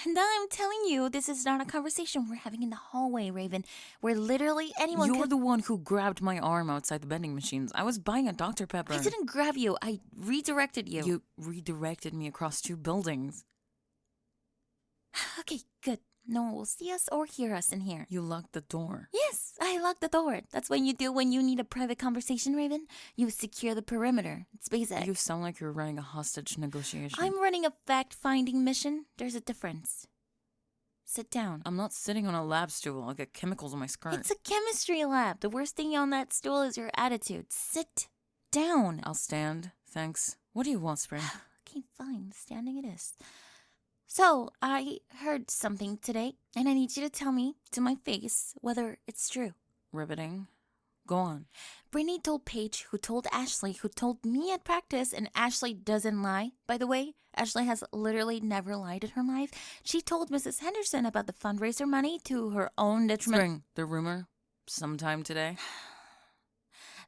And I'm telling you, this is not a conversation we're having in the hallway, Raven, where literally anyone You're the one who grabbed my arm outside the vending machines. I was buying a Dr. Pepper. I didn't grab you. I redirected you. You redirected me across 2 buildings. Okay, good. No one will see us or hear us in here. You locked the door. Yes, I locked the door. That's what you do when you need a private conversation, Raven. You secure the perimeter. It's basic. You sound like you're running a hostage negotiation. I'm running a fact-finding mission. There's a difference. Sit down. I'm not sitting on a lab stool. I'll get chemicals on my skirt. It's a chemistry lab. The worst thing on that stool is your attitude. Sit down. I'll stand. Thanks. What do you want, Spring? Okay, fine. Standing it is. So, I heard something today, and I need you to tell me to my face whether it's true. Riveting. Go on. Brittany told Paige, who told Ashley, who told me at practice, and Ashley doesn't lie. By the way, Ashley has literally never lied in her life. She told Mrs. Henderson about the fundraiser money to her own detriment. Spring, the rumor, sometime today,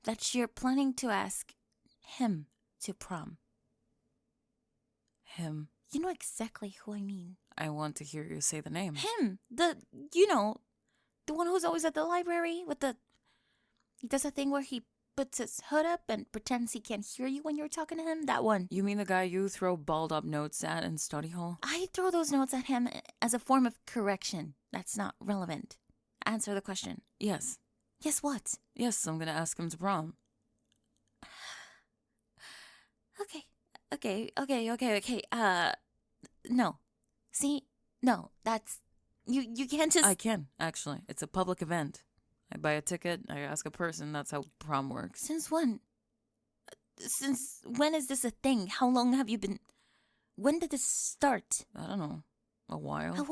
that you're planning to ask him to prom. Him. You know exactly who I mean. I want to hear you say the name. Him. The one who's always at the library with the... He does a thing where he puts his hood up and pretends he can't hear you when you're talking to him. That one. You mean the guy you throw balled up notes at in study hall? I throw those notes at him as a form of correction. That's not relevant. Answer the question. Yes. Yes, what? Yes, I'm gonna ask him to prom. Okay. No. See? No, that's... You can't just... I can, actually. It's a public event. I buy a ticket, I ask a person, that's how prom works. Since when? Since when is this a thing? How long have you been... When did this start? I don't know. A while? A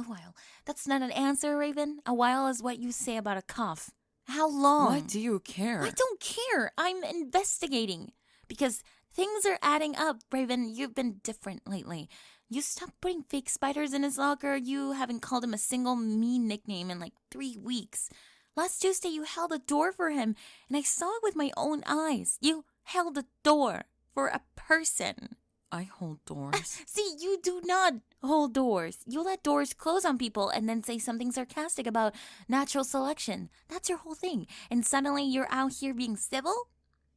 while. That's not an answer, Raven. A while is what you say about a cough. How long? Why do you care? I don't care. I'm investigating. Because things are adding up, Raven. You've been different lately. You stopped putting fake spiders in his locker. You haven't called him a single mean nickname in like 3 weeks. Last Tuesday, you held a door for him, and I saw it with my own eyes. You held a door for a person. I hold doors. See, you do not hold doors. You let doors close on people and then say something sarcastic about natural selection. That's your whole thing. And suddenly you're out here being civil?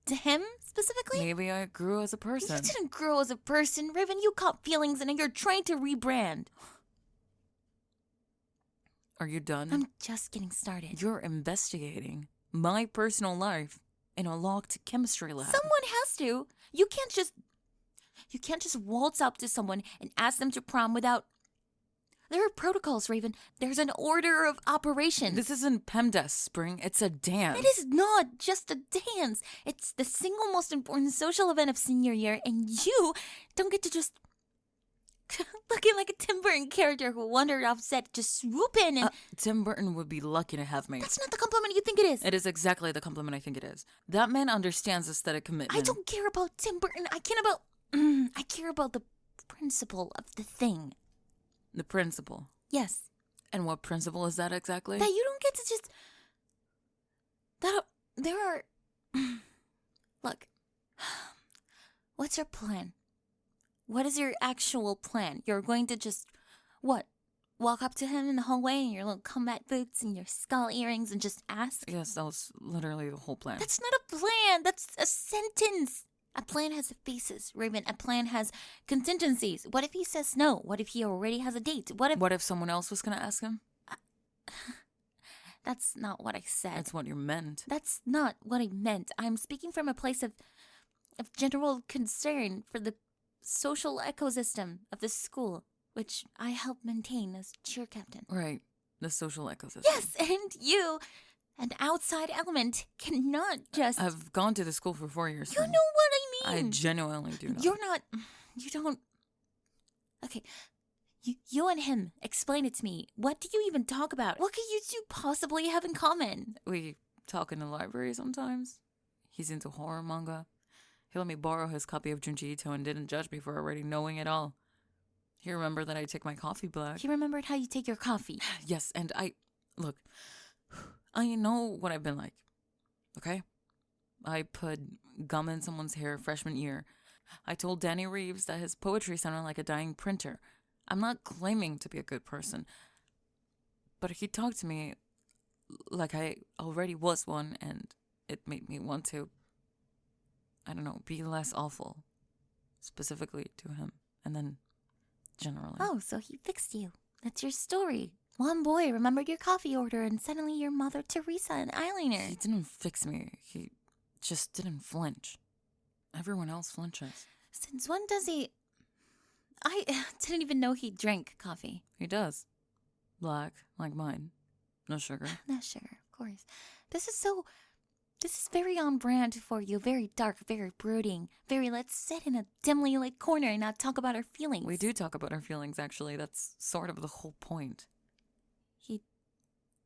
To him, specifically? Maybe I grew as a person. You didn't grow as a person, Raven. You caught feelings and you're trying to rebrand. Are you done? I'm just getting started. You're investigating my personal life in a locked chemistry lab. Someone has to. You can't just waltz up to someone and ask them to prom without... There are protocols, Raven. There's an order of operation. This isn't PEMDAS, Spring. It's a dance. It is not just a dance. It's the single most important social event of senior year, and you don't get to just... looking like a Tim Burton character who wandered off set to swoop in and... Tim Burton would be lucky to have me. That's not the compliment you think it is. It is exactly the compliment I think it is. That man understands aesthetic commitment. I don't care about Tim Burton. I care about the principle of the thing. The principle. Yes. And what principle is that exactly? That you don't get to just... There are... Look. What's your plan? What is your actual plan? You're going to just... What? Walk up to him in the hallway in your little combat boots and your skull earrings and just ask? Yes, that was literally the whole plan. That's not a plan. That's a sentence. A plan has faces, Raven. A plan has contingencies. What if he says no? What if he already has a date? What if someone else was going to ask him? That's not what I said. That's what you meant. That's not what I meant. I'm speaking from a place of general concern for the social ecosystem of the school, which I help maintain as cheer captain. Right. The social ecosystem. Yes, and you... An outside element cannot just... I've gone to the school for 4 years. You know what I mean. I genuinely do not. You don't... Okay, you and him, explain it to me. What do you even talk about? What could you two possibly have in common? We talk in the library sometimes. He's into horror manga. He let me borrow his copy of Junji Ito and didn't judge me for already knowing it all. He remembered that I take my coffee black. He remembered how you take your coffee. Yes, and Look... I know what I've been like, okay? I put gum in someone's hair freshman year. I told Danny Reeves that his poetry sounded like a dying printer. I'm not claiming to be a good person. But he talked to me like I already was one, and it made me want to, I don't know, be less awful. Specifically to him. And then generally. Oh, so he fixed you. That's your story. One boy remembered your coffee order and suddenly you're Mother Teresa and eyeliner. He didn't fix me. He just didn't flinch. Everyone else flinches. Since when does he... I didn't even know he drank coffee. He does. Black, like mine. No sugar. No sugar, of course. This is very on brand for you. Very dark, very brooding. Very let's sit in a dimly lit corner and not talk about our feelings. We do talk about our feelings, actually. That's sort of the whole point. He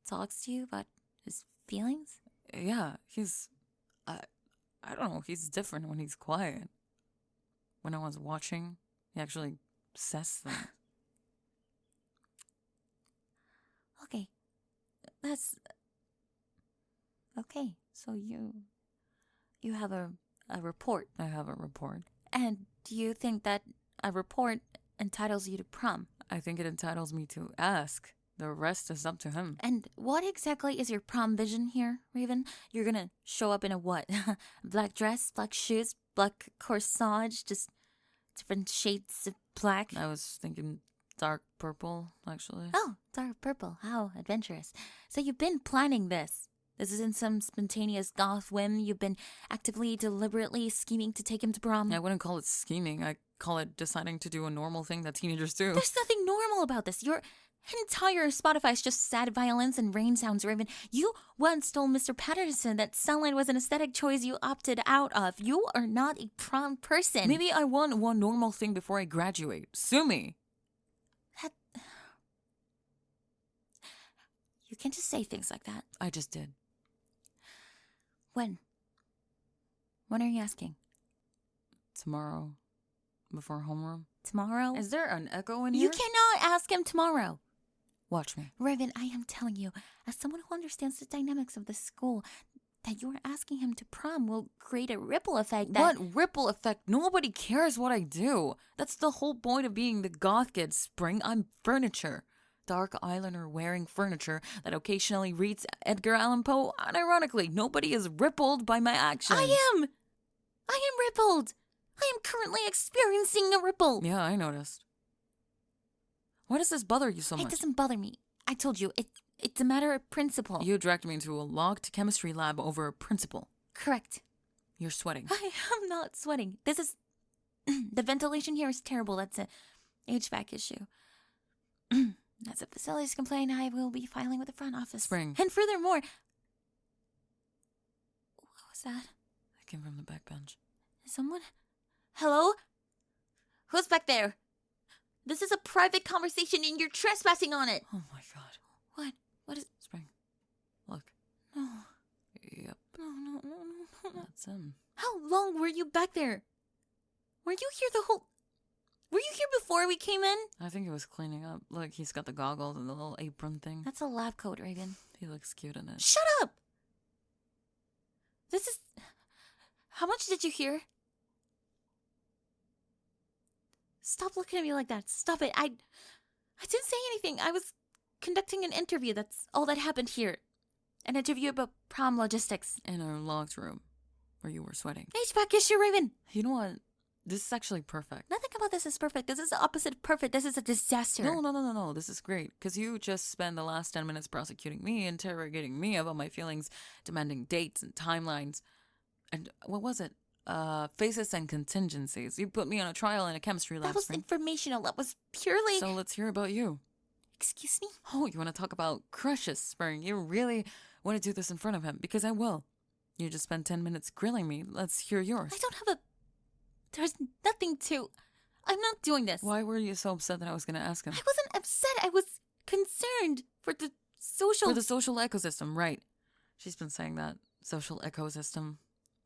talks to you about his feelings? Yeah, he's... I don't know, he's different when he's quiet. When no one's watching, he actually says things. Okay. That's... Okay, so you have a report. I have a report. And do you think that a report entitles you to prom? I think it entitles me to ask. The rest is up to him. And what exactly is your prom vision here, Raven? You're gonna show up in a what? Black dress, black shoes, black corsage, just different shades of black? I was thinking dark purple, actually. Oh, dark purple. How adventurous. So you've been planning this. This isn't some spontaneous goth whim. You've been actively, deliberately scheming to take him to prom. I wouldn't call it scheming. I call it deciding to do a normal thing that teenagers do. There's nothing normal about this. Your entire Spotify is just sad violins and rain sounds, Raven. You once told Mr. Patterson that sunlight was an aesthetic choice you opted out of. You are not a prom person. Maybe I want one normal thing before I graduate. Sue me. You can't just say things like that. I just did. When? When are you asking? Tomorrow. Before homeroom. Tomorrow? Is there an echo in here? You cannot ask him tomorrow. Watch me. Raven, I am telling you, as someone who understands the dynamics of the school, that you are asking him to prom will create a ripple effect that... What ripple effect? Nobody cares what I do. That's the whole point of being the goth kid, Spring. I'm furniture. Dark eyeliner wearing furniture that occasionally reads Edgar Allan Poe. Unironically, nobody is rippled by my actions. I am rippled. I am currently experiencing a ripple. Yeah, I noticed. Why does this bother you so much? It doesn't bother me. I told you, it's a matter of principle. You dragged me into a locked chemistry lab over a principle. Correct. You're sweating. I am not sweating. This is... the ventilation here is terrible. That's a HVAC issue. As a facilities complaint, I will be filing with the front office. Spring. And furthermore... What was that? I came from the back bench. Someone? Hello? Who's back there? This is a private conversation and you're trespassing on it. Oh my god. What? What is... Spring. Look. No. Yep. No. That's him. How long were you back there? Were you here the whole... Were you here before we came in? I think he was cleaning up. Look, he's got the goggles and the little apron thing. That's a lab coat, Raven. He looks cute in it. Shut up! This is... How much did you hear? Stop looking at me like that. Stop it. I didn't say anything. I was conducting an interview. That's all that happened here. An interview about prom logistics. In a locked room where you were sweating. HVAC issue, Raven. You know what? This is actually perfect. Nothing about this is perfect. This is the opposite of perfect. This is a disaster. No. This is great. Because you just spent the last 10 minutes prosecuting me, interrogating me about my feelings, demanding dates and timelines. And what was it? Faces and contingencies. You put me on a trial in a chemistry lab. That was informational. That was purely... So let's hear about you. Excuse me? Oh, you want to talk about crushes, Spring? You really want to do this in front of him? Because I will. You just spent 10 minutes grilling me. Let's hear yours. I don't have a... There's nothing to... I'm not doing this. Why were you so upset that I was going to ask him? I wasn't upset. I was concerned for the social... For the social ecosystem, right. She's been saying that. Social ecosystem.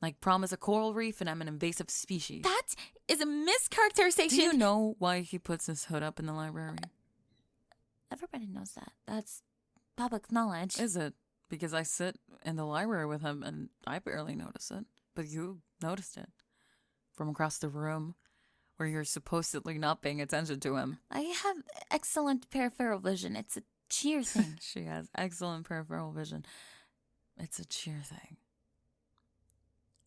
Like prom is a coral reef and I'm an invasive species. That is a mischaracterization. Do you know why he puts his hood up in the library? Everybody knows that. That's public knowledge. Is it? Because I sit in the library with him and I barely notice it. But you noticed it. From across the room, where you're supposedly not paying attention to him. I have excellent peripheral vision. It's a cheer thing. She has excellent peripheral vision. It's a cheer thing.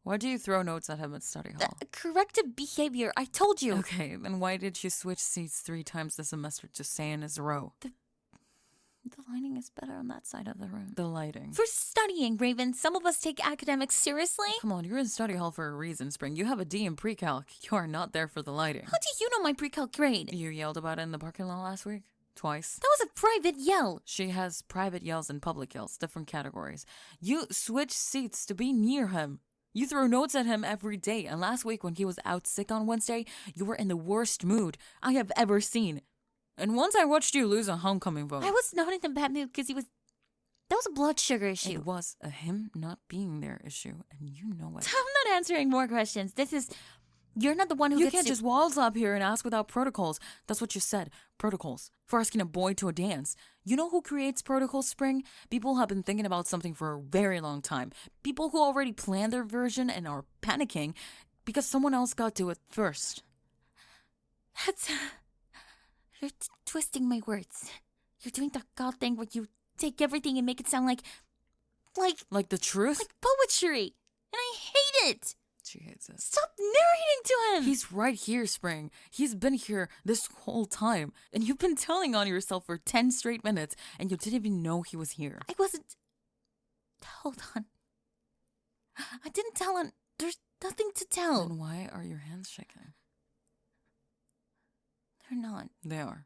Why do you throw notes at him at study hall? Corrective behavior, I told you. Okay, then why did you switch seats 3 times this semester to stay in his row? The lighting is better on that side of the room. The lighting. For studying, Raven, some of us take academics seriously. Come on, you're in study hall for a reason, Spring. You have a D in pre-calc. You are not there for the lighting. How do you know my pre-calc grade? You yelled about it in the parking lot last week? Twice. That was a private yell. She has private yells and public yells, different categories. You switch seats to be near him. You throw notes at him every day, and last week when he was out sick on Wednesday, you were in the worst mood I have ever seen. And once I watched you lose a homecoming vote. I was not in a bad mood because that was a blood sugar issue. It was a him not being there issue, and you know it. I'm not answering more questions. You're not the one who You gets can't just waltz up here and ask without protocols. That's what you said. Protocols. For asking a boy to a dance. You know who creates protocols, Spring? People who have been thinking about something for a very long time. People who already planned their version and are panicking because someone else got to it first. You're twisting my words. You're doing that God thing where you take everything and make it sound like the truth? like poetry. And I hate it. She hates it. Stop narrating to him. He's right here, Spring. He's been here this whole time. And you've been telling on yourself for 10 straight minutes, and you didn't even know he was here. I wasn't. Hold on. I didn't tell him. There's nothing to tell. Then why are your hands shaking? They're not. They are.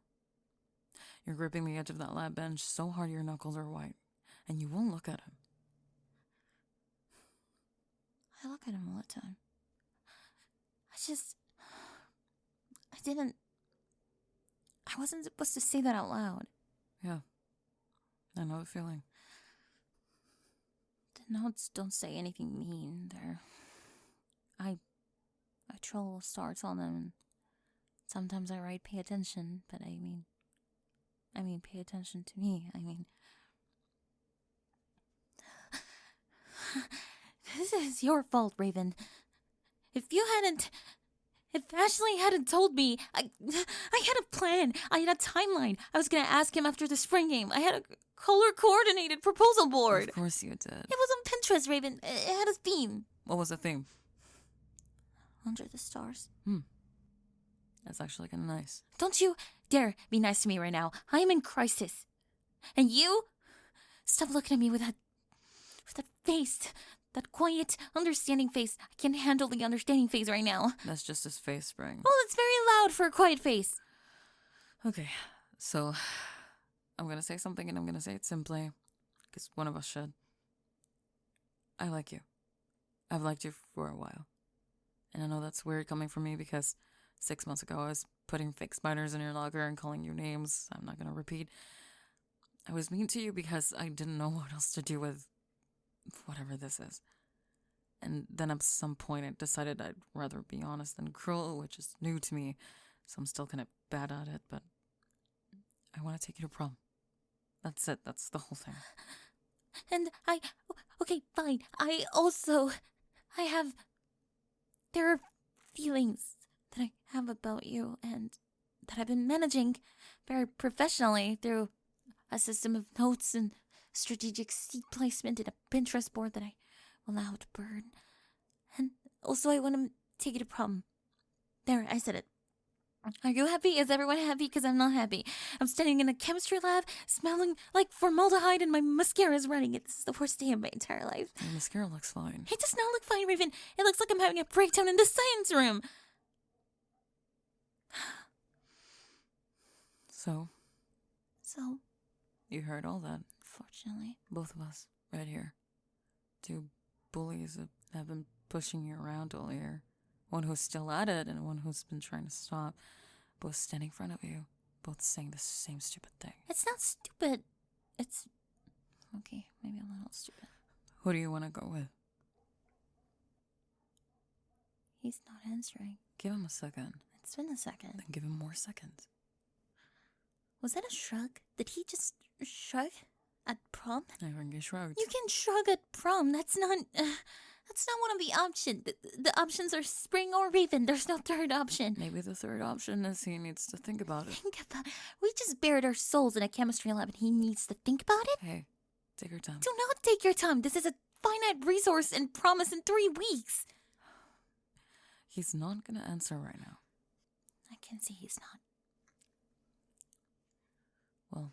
You're gripping the edge of that lab bench so hard your knuckles are white, and you won't look at him. I look at him all the time. I wasn't supposed to say that out loud. Yeah. I know the feeling. The notes don't say anything mean. I troll stars on them, and sometimes I write pay attention, but I mean pay attention to me. This is your fault, Raven. If Ashley hadn't told me, I had a plan. I had a timeline. I was gonna ask him after the spring game. I had a color-coordinated proposal board. Of course you did. It was on Pinterest, Raven. It had a theme. What was the theme? Under the stars. That's actually kind of nice. Don't you dare be nice to me right now. I am in crisis. And you? Stop looking at me with that face. That quiet, understanding face. I can't handle the understanding face right now. That's just his face, Spring. Well, it's very loud for a quiet face. Okay, so I'm going to say something and I'm going to say it simply, because one of us should. I like you. I've liked you for a while. And I know that's weird coming from me because 6 months ago I was putting fake spiders in your locker and calling you names. I'm not going to repeat. I was mean to you because I didn't know what else to do with whatever this is. And then at some point I decided I'd rather be honest than cruel, which is new to me. So I'm still kind of bad at it, but I want to take you to prom. That's it. That's the whole thing. And okay, fine. There are feelings that I have about you and that I've been managing very professionally through a system of notes and strategic seat placement and a Pinterest board that I allowed to burn. And also I want to take you to prom. There, I said it. Are you happy? Is everyone happy? Because I'm not happy. I'm standing in a chemistry lab, smelling like formaldehyde, and my mascara is running. This is the worst day of my entire life. Your mascara looks fine. It does not look fine, Raven. It looks like I'm having a breakdown in the science room. So, you heard all that. Fortunately. Both of us, right here. 2 bullies that have been pushing you around all year. One who's still at it and one who's been trying to stop. Both standing in front of you. Both saying the same stupid thing. It's not stupid. It's... okay, maybe a little stupid. Who do you want to go with? He's not answering. Give him a second. It's been a second. Then give him more seconds. Was that a shrug? Did he just shrug at prom? I think he shrugged. You can shrug at prom. That's not... That's not one of the options. The options are spring or raven. There's no third option. Maybe the third option is he needs to think about it. Think about it. We just buried our souls in a chemistry lab and he needs to think about it? Hey, take your time. Do not take your time. This is a finite resource and promise in 3 weeks. He's not gonna answer right now. I can see he's not. Well.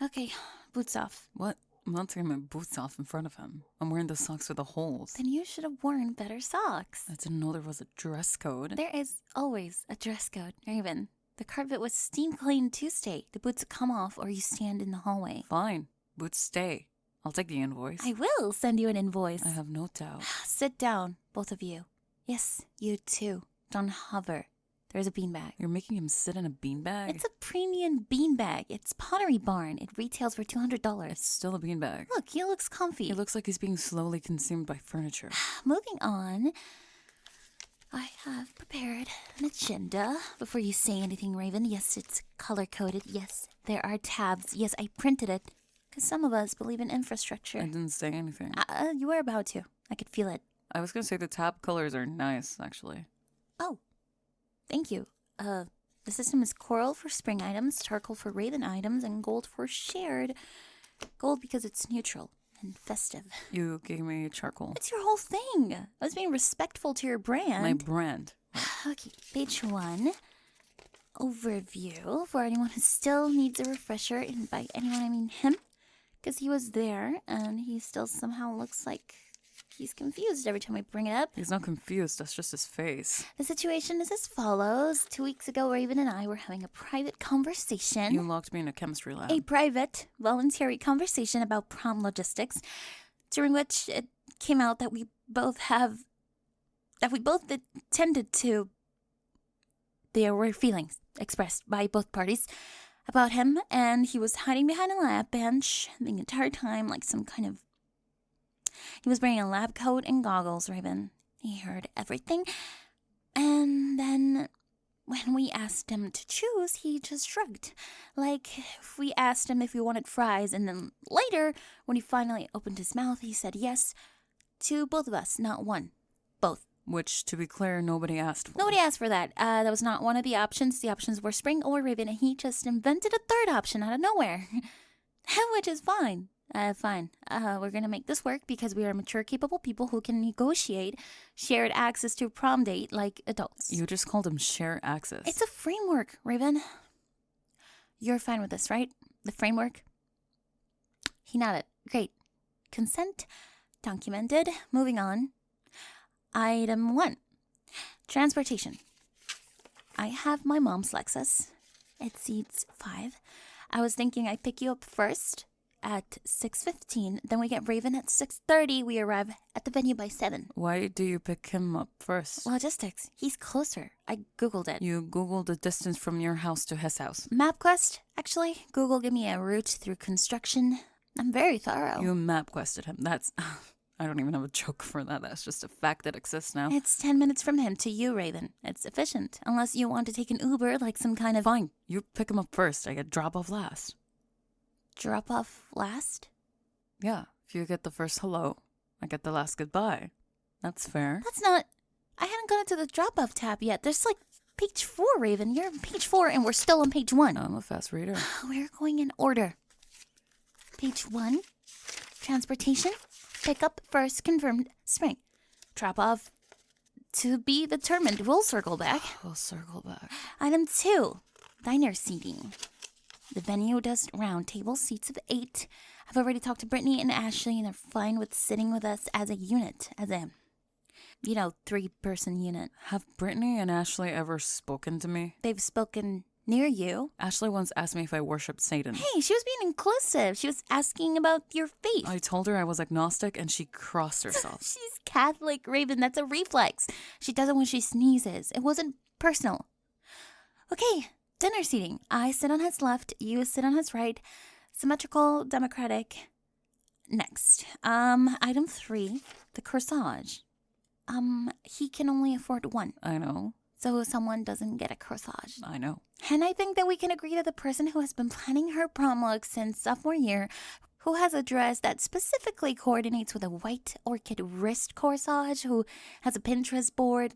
Okay, boots off. What? I'm not taking my boots off in front of him. I'm wearing the socks with the holes. Then you should have worn better socks. I didn't know there was a dress code. There is always a dress code, Raven. The carpet was steam clean Tuesday. The boots come off or you stand in the hallway. Fine. Boots stay. I'll take the invoice. I will send you an invoice. I have no doubt. Sit down, both of you. Yes, you too. Don't hover. There's a beanbag. You're making him sit in a beanbag? It's a premium beanbag. It's Pottery Barn. It retails for $200. It's still a beanbag. Look, he looks comfy. It looks like he's being slowly consumed by furniture. Moving on, I have prepared an agenda. Before you say anything, Raven, yes, it's color-coded. Yes, there are tabs. Yes, I printed it. Because some of us believe in infrastructure. I didn't say anything. You were about to. I could feel it. I was going to say the tab colors are nice, actually. Oh. Thank you. The system is coral for spring items, charcoal for raven items, and gold for shared. Gold because it's neutral and festive. You gave me charcoal. It's your whole thing. I was being respectful to your brand. My brand. Okay, page 1. Overview for anyone who still needs a refresher. And by anyone, I mean him. Because he was there, and he still somehow looks like he's confused every time I bring it up. He's not confused. That's just his face. The situation is as follows. 2 weeks ago, Raven and I were having a private conversation. You locked me in a chemistry lab. A private, voluntary conversation about prom logistics, during which it came out that we both tended to. There were feelings expressed by both parties about him, and he was hiding behind a lab bench the entire time like some kind of. He was wearing a lab coat and goggles, Raven. He heard everything. And then when we asked him to choose, he just shrugged. Like if we asked him if we wanted fries, and then later, when he finally opened his mouth, he said yes to both of us, not one. Both. Which, to be clear, nobody asked for. Nobody asked for that. That was not one of the options. The options were spring or raven, and he just invented a third option out of nowhere. Which is fine. Fine. We're gonna make this work because we are mature, capable people who can negotiate shared access to a prom date like adults. You just called him share access. It's a framework, Raven. You're fine with this, right? The framework? He nodded. Great. Consent. Documented. Moving on. Item 1. Transportation. I have my mom's Lexus. It seats 5. I was thinking I'd pick you up first at 6:15. Then we get Raven at 6:30. We arrive at the venue by 7. Why do you pick him up first? Logistics. He's closer. I Googled it. You Googled the distance from your house to his house. MapQuest, actually. Google gave me a route through construction. I'm very thorough. You MapQuested him. That's... I don't even have a joke for that. That's just a fact that exists now. It's 10 minutes from him to you, Raven. It's efficient. Unless you want to take an Uber like some kind of... Fine. You pick him up first. I get drop off last. Drop off last? Yeah. If you get the first hello, I get the last goodbye. That's fair. That's not... I hadn't gone into the drop off tab yet. There's like page 4, Raven. You're on page 4 and we're still on page 1. I'm a fast reader. We're going in order. Page 1. Transportation. Pick up first confirmed spring. Drop off to be determined. We'll circle back. We'll circle back. Item 2. Diner seating. The venue does round table seats of 8. I've already talked to Brittany and Ashley, and they're fine with sitting with us as a unit. As a, 3-person unit. Have Brittany and Ashley ever spoken to me? They've spoken near you. Ashley once asked me if I worshipped Satan. Hey, she was being inclusive. She was asking about your faith. I told her I was agnostic, and she crossed herself. She's Catholic, Raven. That's a reflex. She does it when she sneezes. It wasn't personal. Okay, dinner seating. I sit on his left. You sit on his right. Symmetrical, democratic. Next. Item 3. The corsage. He can only afford one. I know. So someone doesn't get a corsage. I know. And I think that we can agree that the person who has been planning her prom look since sophomore year Who has a dress that specifically coordinates with a white orchid wrist corsage? Who has a Pinterest board?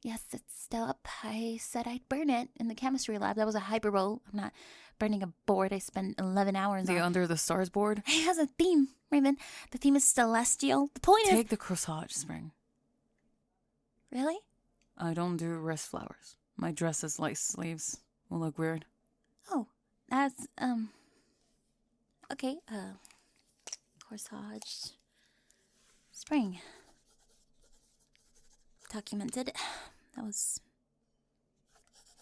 Yes, it's still up. I said I'd burn it in the chemistry lab. That was a hyperbole. I'm not burning a board I spent 11 hours on. The Under the Stars board? It has a theme, Raven. The theme is celestial. The point is... Take the corsage, Spring. Really? I don't do wrist flowers. My dress is light sleeves. Will look weird. Oh, that's, okay, corsage. Spring. Documented. That was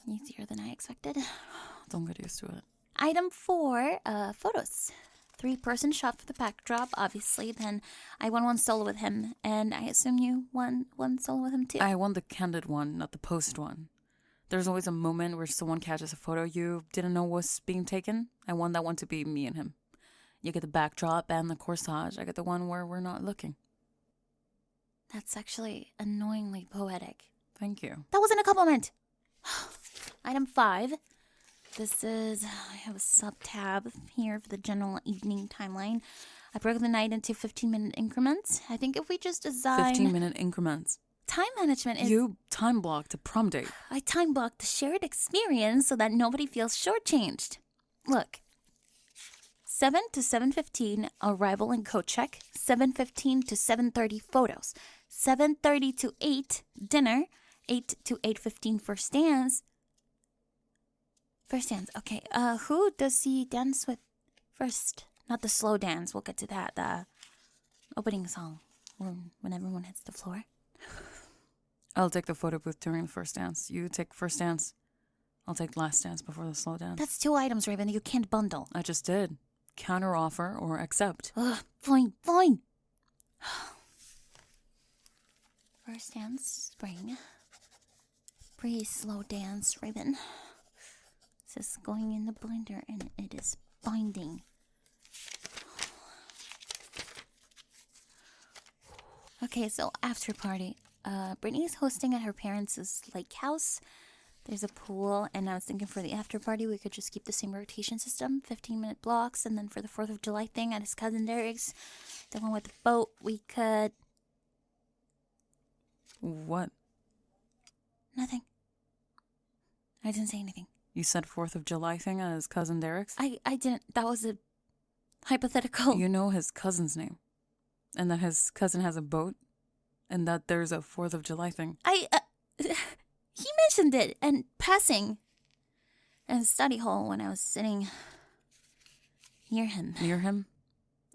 easier than I expected. Don't get used to it. Item 4, photos. 3-person shot for the backdrop, obviously. Then I won one solo with him, and I assume you won one solo with him too. I want the candid one, not the post one. There's always a moment where someone catches a photo you didn't know was being taken. I want that one to be me and him. You get the backdrop and the corsage. I get the one where we're not looking. That's actually annoyingly poetic. Thank you. That wasn't a compliment. Item 5. This is, I have a sub-tab here for the general evening timeline. I broke the night into 15-minute increments. I think if we just design... 15-minute increments. Time management is... You time blocked a prom date. I time blocked the shared experience so that nobody feels shortchanged. Look. 7 to 7:15, arrival and coat check. 7:15 to 7:30, photos. 7:30 to 8, dinner. 8 to 8:15, first dance. First dance, okay. Who does he dance with first? Not the slow dance, we'll get to that. The opening song, when everyone hits the floor. I'll take the photo booth during the first dance. You take first dance. I'll take last dance before the slow dance. That's 2 items, Raven, you can't bundle. I just did. Counter offer or accept. Ugh, fine. First dance, spring. Pre-slow dance, Raven. This is going in the blender and it is binding. Okay, so after party. Brittany's hosting at her parents' lake house. There's a pool, and I was thinking for the after party we could just keep the same rotation system, 15-minute blocks, and then for the 4th of July thing at his cousin Derek's, the one with the boat, we could... What? Nothing. I didn't say anything. You said 4th of July thing at his cousin Derek's? I didn't. That was a hypothetical. You know his cousin's name, and that his cousin has a boat, and that there's a 4th of July thing. He mentioned it, and passing in the study hall when I was sitting near him. Near him?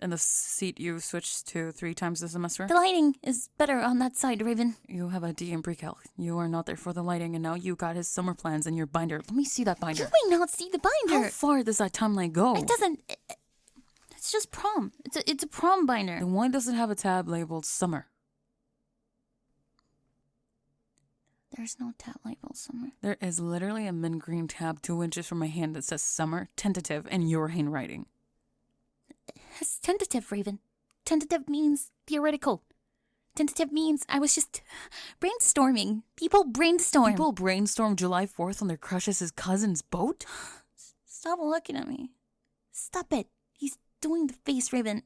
In the seat you switched to 3 times this semester? The lighting is better on that side, Raven. You have a D in pre-calc. You are not there for the lighting, and now you got his summer plans in your binder. Let me see that binder. You may not see the binder. How far does that timeline go? It doesn't... It's just prom. It's a prom binder. Then why does it have a tab labeled summer? There's no tab labeled summer. There is literally a mint green tab 2 inches from my hand that says summer, tentative, in your handwriting. It's tentative, Raven. Tentative means theoretical. Tentative means I was just brainstorming. People brainstorm. People brainstorm July 4th on their crush's cousin's boat? Stop looking at me. Stop it. He's doing the face, Raven.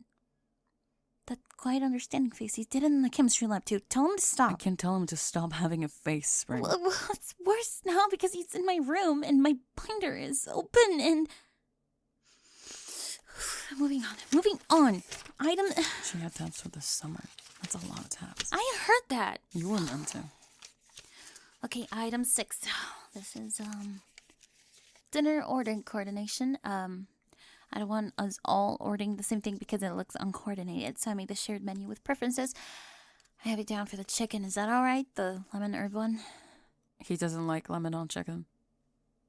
That quiet understanding face. He did it in the chemistry lab too. Tell him to stop. I can tell him to stop having a face, Spring. Well, it's worse now because he's in my room and my binder is open and... Moving on. Item... She had tabs for the summer. That's a lot of tabs. I heard that. You were meant to. Okay, item 6. This is, dinner ordering coordination. I don't want us all ordering the same thing because it looks uncoordinated, so I made the shared menu with preferences. I have it down for the chicken. Is that all right? The lemon herb one? He doesn't like lemon on chicken.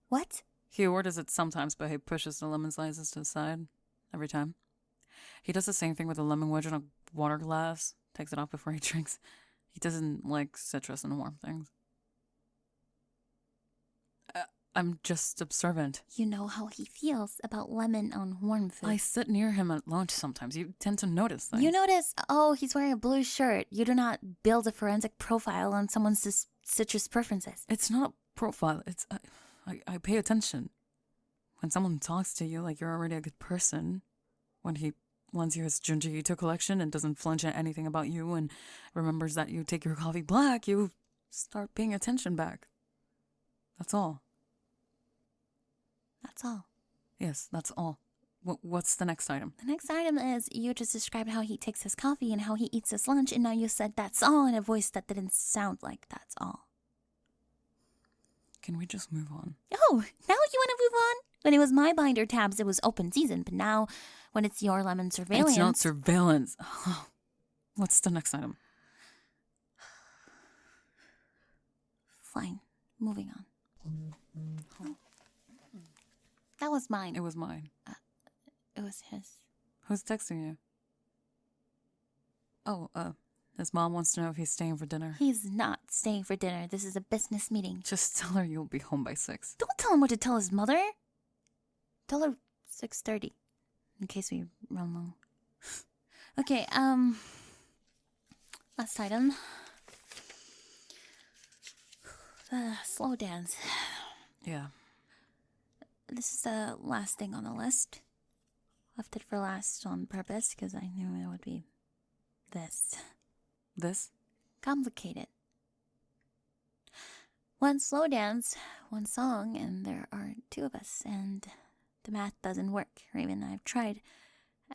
What? He orders it sometimes, but he pushes the lemon slices to the side every time. He does the same thing with a lemon wedge in a water glass. Takes it off before he drinks. He doesn't like citrus and warm things. I'm just observant. You know how he feels about lemon on warm food. I sit near him at lunch sometimes. You tend to notice things. You notice, oh, he's wearing a blue shirt. You do not build a forensic profile on someone's citrus preferences. It's not a profile. It's I pay attention. When someone talks to you like you're already a good person, When he lends you his Junji Ito collection and doesn't flinch at anything about you and remembers that you take your coffee black, you start paying attention back. That's all. That's all. Yes, that's all. What's the next item? The next item is you just described how he takes his coffee and how he eats his lunch, and now you said that's all in a voice that didn't sound like that's all. Can we just move on? Oh, now you want to move on? When it was my binder tabs, it was open season, but now when it's your lemon surveillance... It's not surveillance. What's the next item? Fine. Moving on. That was mine. It was mine. It was his. Who's texting you? Oh, his mom wants to know if he's staying for dinner. He's not staying for dinner. This is a business meeting. Just tell her you'll be home by 6. Don't tell him what to tell his mother. Tell her 6:30, in case we run long. Okay, last item. The slow dance. Yeah. This is the last thing on the list. Left it for last on purpose because I knew it would be this. This? Complicated. One slow dance, one song, and there are 2 of us, and the math doesn't work. Raven, I've tried.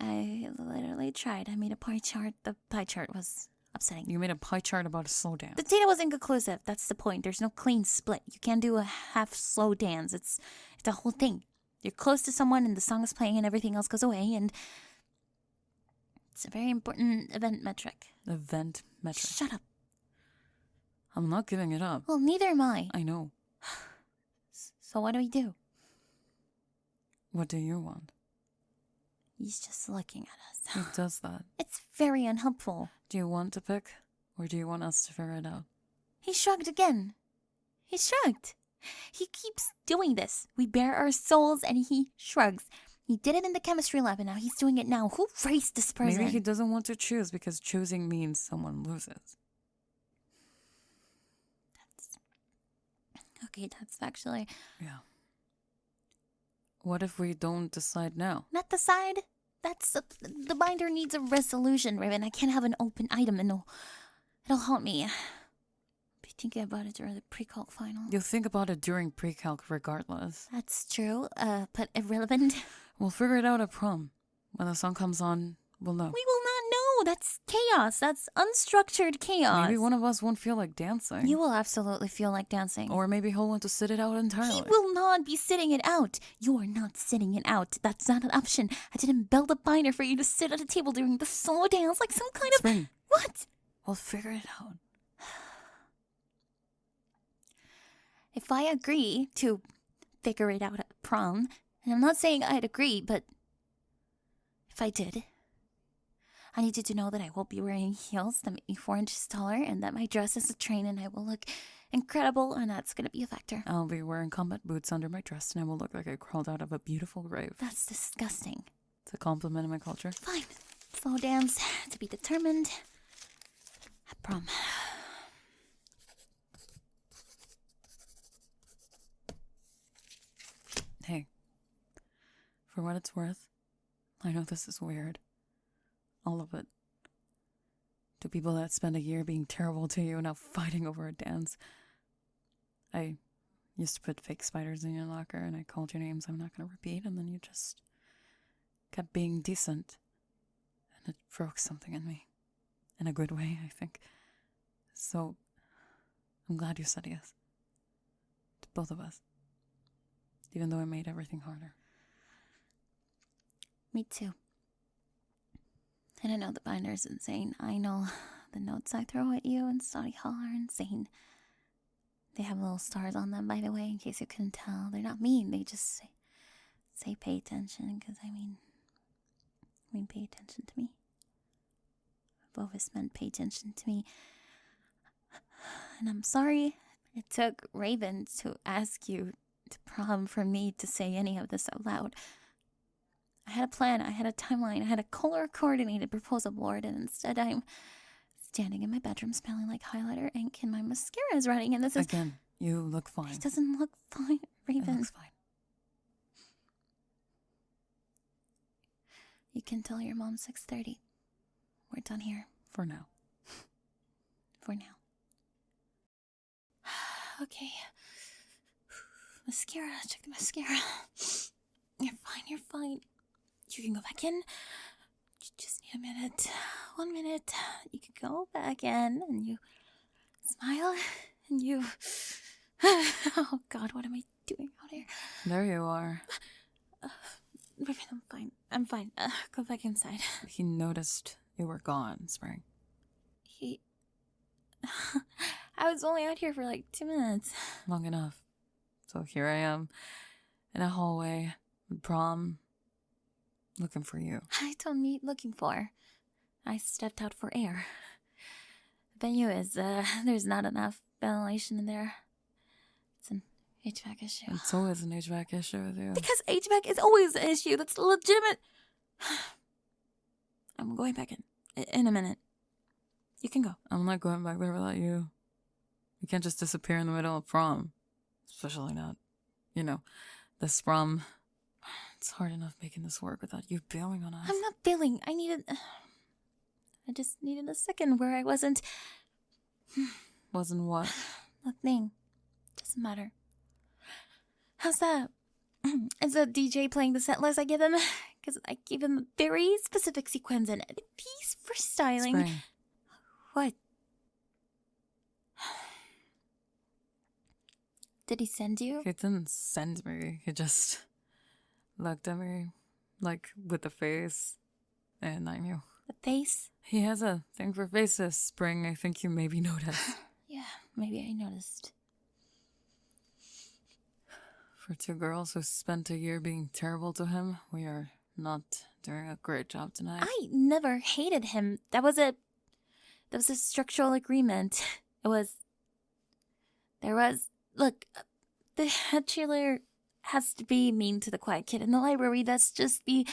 I literally tried. I made a pie chart. The pie chart was upsetting. You made a pie chart about a slow dance. The data was inconclusive. That's the point. There's no clean split. You can't do a half slow dance. It's a whole thing. You're close to someone and the song is playing and everything else goes away, and it's a very important event metric. Event metric. Shut up. I'm not giving it up. Well, neither am I. I know. So what do we do? What do you want? He's just looking at us. He does that. It's very unhelpful. Do you want to pick, or do you want us to figure it out? He shrugged again. He shrugged. He keeps doing this. We bare our souls and he shrugs. He did it in the chemistry lab and now he's doing it now. Who raised this person? Maybe he doesn't want to choose because choosing means someone loses. That's actually... Yeah. What if we don't decide now? Not decide. The binder needs a resolution, Raven. I can't have an open item and it'll haunt me. I'll be thinking about it during the pre-calc final. You'll think about it during pre-calc regardless. That's true, but irrelevant. We'll figure it out at prom. When the song comes on, we'll know. We will not know. That's chaos. That's unstructured chaos. Maybe one of us won't feel like dancing. You will absolutely feel like dancing. Or maybe he'll want to sit it out entirely. He will not be sitting it out. You are not sitting it out. That's not an option. I didn't build a binder for you to sit at a table during the solo dance like some kind of... Spring. What? We'll figure it out. If I agree to figure it out at prom, and I'm not saying I'd agree, but if I did, I need you to know that I will be wearing heels that make me 4 inches taller and that my dress is a train and I will look incredible, and that's going to be a factor. I'll be wearing combat boots under my dress and I will look like I crawled out of a beautiful grave. That's disgusting. It's a compliment in my culture. Fine. Slow dance to be determined at prom. Hey, for what it's worth, I know this is weird. All of it. To people that spend a year being terrible to you and now fighting over a dance. I used to put fake spiders in your locker and I called your names I'm not going to repeat, and then you just kept being decent. And it broke something in me. In a good way, I think. So, I'm glad you said yes. To both of us. Even though it made everything harder. Me too. And I know the binder's insane. I know the notes I throw at you in study hall are insane. They have little stars on them, by the way, in case you couldn't tell. They're not mean. They just say pay attention, because I mean pay attention to me. I've always meant pay attention to me. And I'm sorry it took Raven to ask you to prom for me to say any of this out loud. I had a plan, I had a timeline, I had a color-coordinated proposal board, and instead I'm standing in my bedroom smelling like highlighter ink and my mascara is running, and this is... Again, you look fine. It doesn't look fine, Raven. It looks fine. You can tell your mom 6:30. We're done here. For now. For now. Okay. Mascara. Check the mascara. You're fine. You're fine. You can go back in. You just need a minute. 1 minute. You can go back in and you smile and you... Oh, God, what am I doing out here? There you are. I'm fine. I'm fine. Go back inside. He noticed you were gone, Spring. I was only out here for like 2 minutes. Long enough. So here I am, in a hallway, at prom, looking for you. I don't need looking for. I stepped out for air. The venue is, there's not enough ventilation in there. It's an HVAC issue. It's always an HVAC issue with you. Because HVAC is always an issue. That's legitimate. I'm going back in a minute. You can go. I'm not going back there without you. You can't just disappear in the middle of prom. Especially not, this prom. It's hard enough making this work without you bailing on us. I'm not bailing. I just needed a second where I wasn't... Wasn't what? Nothing. Doesn't matter. How's that? Is the DJ playing the set list I give him? Because I gave him a very specific sequence and a piece for styling. Spring. What? Did he send you? He didn't send me. He just looked at me, like, with the face, and I knew. The face? He has a thing for faces, Spring. I think you maybe noticed. Yeah, maybe I noticed. For two girls who spent a year being terrible to him, we are not doing a great job tonight. I never hated him. That was a structural agreement. Look, the head cheerleader has to be mean to the quiet kid in the library. That's just the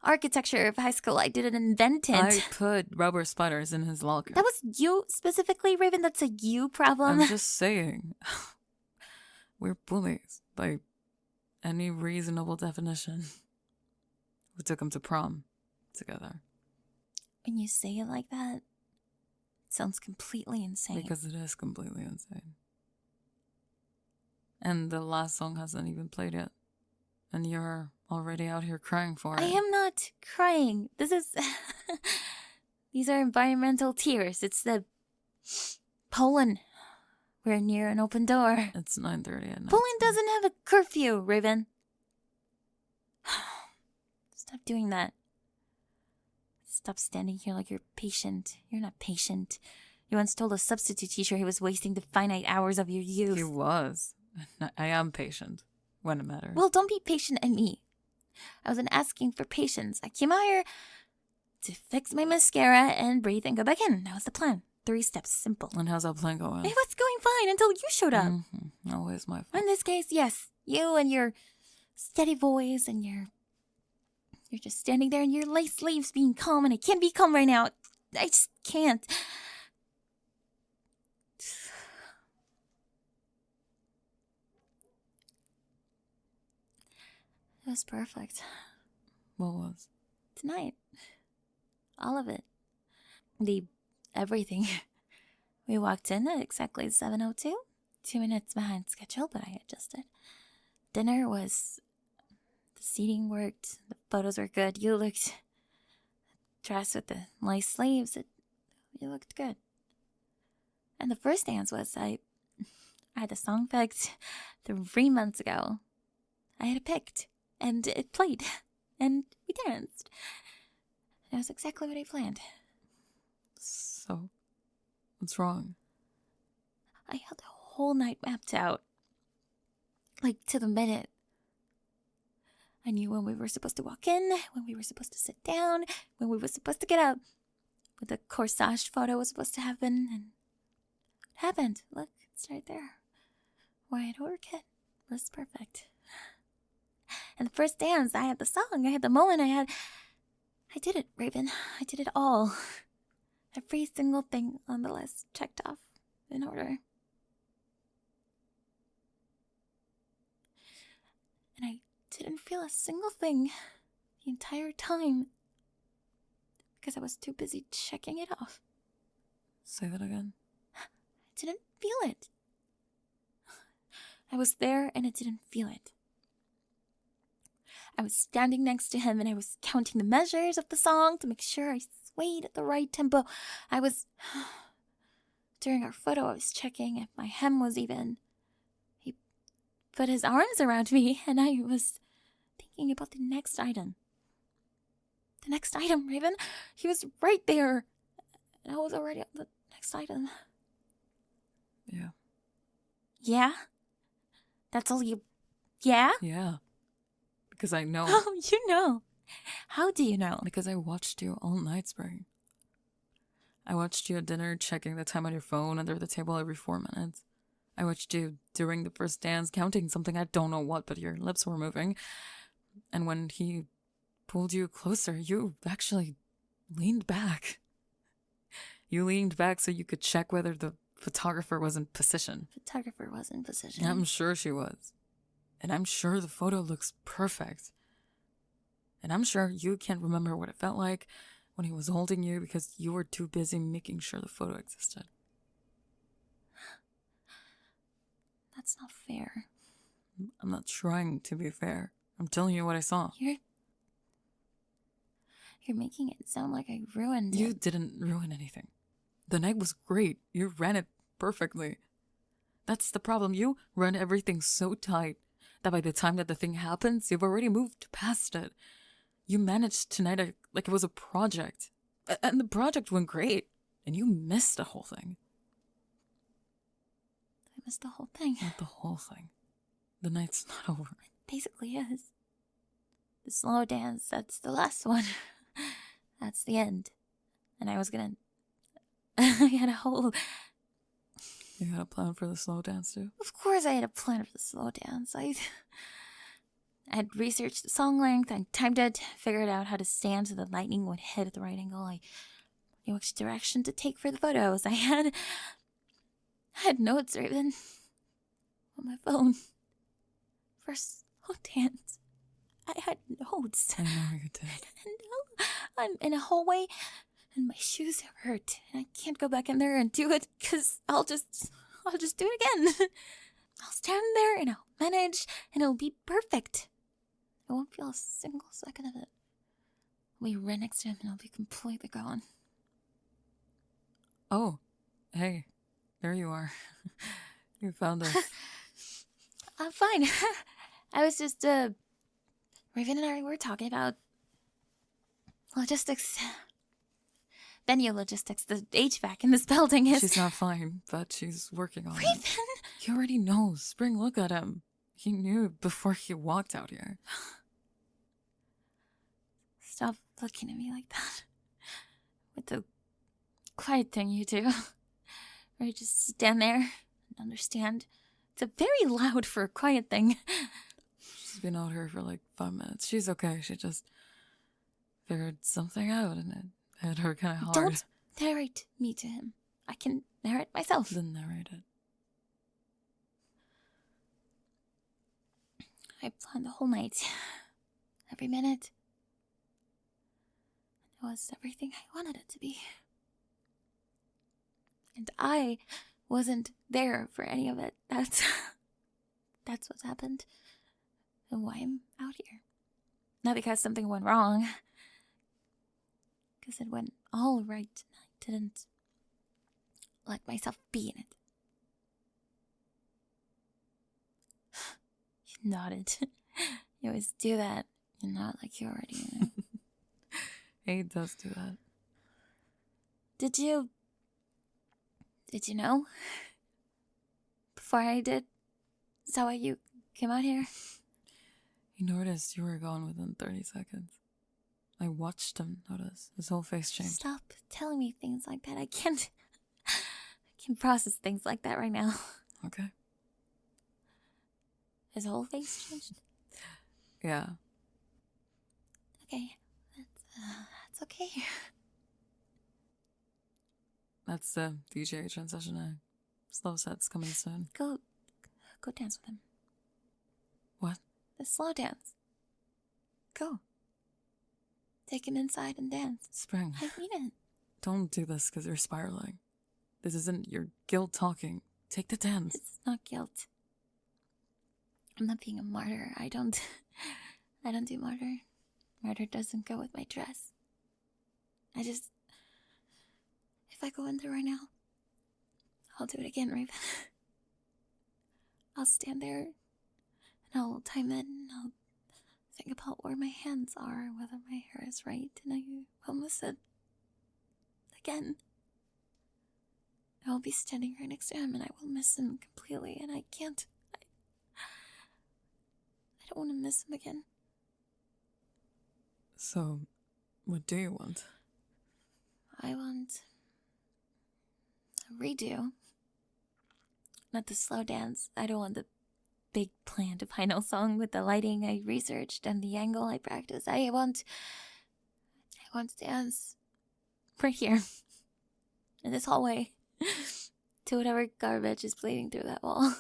architecture of high school. I didn't invent it. I put rubber spiders in his locker. That was you specifically, Raven. That's a you problem. I'm just saying. We're bullies by any reasonable definition. We took him to prom together. When you say it like that, it sounds completely insane. Because it is completely insane. And the last song hasn't even played yet. And you're already out here crying for it. I am not crying. This is... These are environmental tears. It's the... Poland. We're near an open door. It's 9:30 at night. Poland doesn't have a curfew, Raven. Stop doing that. Stop standing here like you're patient. You're not patient. You once told a substitute teacher he was wasting the finite hours of your youth. He was. I am patient when it matters. Well, don't be patient at me. I wasn't asking for patience. I came out here to fix my mascara and breathe and go back in. That was the plan. 3 steps. Simple. And how's that plan going? It was going fine until you showed up. Mm-hmm. Always my fault. In this case, yes. You and your steady voice and you're just standing there in your lace sleeves being calm, and I can't be calm right now. I just can't. It was perfect. What was? Tonight. All of it. Everything. We walked in at exactly 7:02. 2 minutes behind schedule, but I adjusted. Dinner was... The seating worked. The photos were good. You looked... Dressed with the lace sleeves. You looked good. And the first dance was... I had the song picked 3 months ago. I had it picked. And it played. And we danced. It was exactly what I planned. So, what's wrong? I had the whole night mapped out. Like, to the minute. I knew when we were supposed to walk in, when we were supposed to sit down, when we were supposed to get up. When the corsage photo was supposed to happen, and it happened. Look, it's right there. White orchid was perfect. And the first dance, I had the song, I had the moment, I did it, Raven. I did it all. Every single thing on the list checked off in order. And I didn't feel a single thing the entire time because I was too busy checking it off. Say that again? I didn't feel it. I was there and I didn't feel it. I was standing next to him and I was counting the measures of the song to make sure I swayed at the right tempo. During our photo, I was checking if my hem was even. He put his arms around me and I was thinking about the next item. The next item, Raven. He was right there. And I was already on the next item. Yeah. Yeah? That's all you... Yeah? Yeah. Because I know. Oh, you know. How do you know? Because I watched you all night, Spring. I watched you at dinner checking the time on your phone under the table every 4 minutes. I watched you during the first dance counting something, I don't know what, but your lips were moving. And when he pulled you closer, you actually leaned back. You leaned back so you could check whether the photographer was in position. Photographer was in position. I'm sure she was. And I'm sure the photo looks perfect. And I'm sure you can't remember what it felt like when he was holding you because you were too busy making sure the photo existed. That's not fair. I'm not trying to be fair. I'm telling you what I saw. You're making it sound like I ruined it. You didn't ruin anything. The night was great. You ran it perfectly. That's the problem. You run everything so tight that by the time that the thing happens, you've already moved past it. You managed tonight like it was a project. And the project went great. And you missed the whole thing. I missed the whole thing. Not the whole thing. The night's not over. It basically is. The slow dance, that's the last one. That's the end. And I was gonna... I had a whole... You had a plan for the slow dance too? Of course I had a plan for the slow dance. I had researched the song length, I timed it, figured out how to stand so the lightning would hit at the right angle. I knew which direction to take for the photos. I had notes written on my phone. For slow dance. I had notes. I know you did. And now I'm in a hallway and my shoes hurt. And I can't go back in there and do it because I'll just do it again. I'll stand there and I'll manage and it'll be perfect. I won't feel a single second of it. I'll be right next to him and I'll be completely gone. Oh, hey, there you are. You found us. I'm fine. I was just, Raven and I were talking about logistics. Venue logistics. The HVAC in this building is... She's not fine, but she's working on Raven! it. He already knows. Spring, look at him. He knew before he walked out here. Stop looking at me like that. With the quiet thing you do. Where you just stand there and understand. It's a very loud for a quiet thing. She's been out here for like 5 minutes. She's okay. She just figured something out and it hit her kind of hard. Don't narrate me to him. I can narrate myself. Then narrate it. I planned the whole night. Every minute. It was everything I wanted it to be. And I wasn't there for any of it. That's what's happened. And why I'm out here. Not because something went wrong. Because it went all right and I didn't let myself be in it. You nodded. You always do that. You nod like you already knew. He does do that. Did you know? Before I did? Is that why you came out here? He noticed you were gone within 30 seconds. I watched him notice. His whole face changed. Stop telling me things like that. I can't process things like that right now. Okay. His whole face changed? Yeah. Okay. That's okay. That's the DJ transition now. Slow set's coming soon. Go dance with him. What? The slow dance. Go. Take him inside and dance. Spring. I mean it. Don't do this because you're spiraling. This isn't your guilt talking. Take the dance. It's not guilt. I'm not being a martyr. I don't do martyr. Martyr doesn't go with my dress. If I go in there right now, I'll do it again, Raven. I'll stand there, and I'll time it, and I'll think about where my hands are, whether my hair is right, and I will miss it again. I'll be standing right next to him, and I will miss him completely, and I can't. I don't want to miss him again. So, what do you want? I want a redo. Not the slow dance. I don't want the big planned final song with the lighting I researched and the angle I practiced. I want to dance right here in this hallway to whatever garbage is bleeding through that wall.